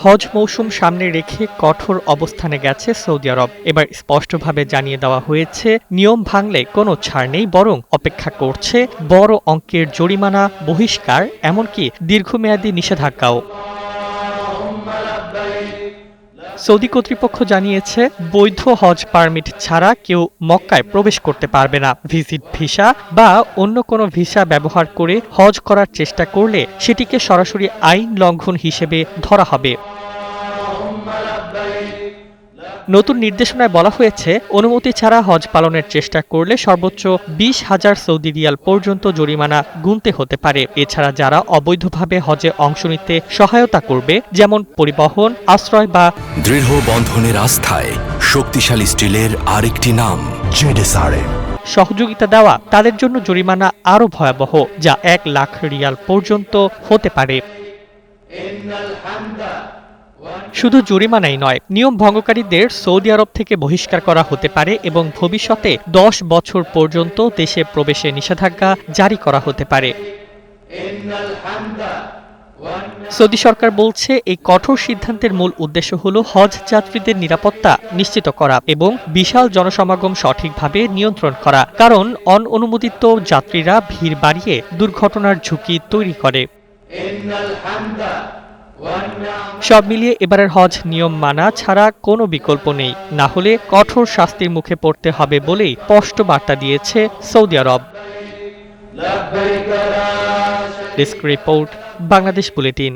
হজ মৌসুম সামনে রেখে কঠোর অবস্থানে গেছে সৌদি আরব। এবার স্পষ্টভাবে জানিয়ে দেওয়া হয়েছে, নিয়ম ভাঙলে কোনো ছাড় নেই, বরং অপেক্ষা করছে বড় অঙ্কের জরিমানা, বহিষ্কার, এমনকি দীর্ঘমেয়াদী নিষেধাজ্ঞাও। সৌদি কর্তৃপক্ষ জানিয়েছে, বৈধ হজ পারমিট ছাড়া কেউ মক্কায় প্রবেশ করতে পারবে না। ভিজিট ভিসা বা অন্য কোনো ভিসা ব্যবহার করে হজ করার চেষ্টা করলে সেটিকে সরাসরি আইন লঙ্ঘন হিসেবে ধরা হবে। নতুন নির্দেশনায় বলা হয়েছে, অনুমতি ছাড়া হজ পালনের চেষ্টা করলে সর্বোচ্চ 20,000 সৌদি রিয়াল পর্যন্ত জরিমানা গুনতে হতে পারে। এছাড়া যারা অবৈধভাবে হজে অংশ নিতে সহায়তা করবে, যেমন পরিবহন, আশ্রয় বা দৃঢ় বন্ধনের আস্থায় শক্তিশালী স্টিলের আরেকটি নাম জেডএসআরএম সহযোগিতা দেওয়া, তাদের জন্য জরিমানা আরও ভয়াবহ, যা 1 লাখ রিয়াল পর্যন্ত হতে পারে। শুধু জরিমানাই নয়, নিয়ম ভঙ্গকারীদের সৌদি আরব থেকে বহিষ্কার করা হতে পারে এবং ভবিষ্যতে 10 বছর পর্যন্ত দেশে প্রবেশে নিষেধাজ্ঞা জারি করা হতে পারে। সৌদি সরকার বলছে, এই কঠোর সিদ্ধান্তের মূল উদ্দেশ্য হল হজ যাত্রীদের নিরাপত্তা নিশ্চিত করা এবং বিশাল জনসমাগম সঠিকভাবে নিয়ন্ত্রণ করা, কারণ অননুমোদিত যাত্রীরা ভিড় বাড়িয়ে দুর্ঘটনার ঝুঁকি তৈরি করে। সব মিলিয়ে এবারের হজ নিয়ম মানা ছাড়া কোনো বিকল্প নেই, না হলে কঠোর শাস্তির মুখে পড়তে হবে বলেই স্পষ্ট বার্তা দিয়েছে Saudi Arab. Desk report, Bangladesh bulletin.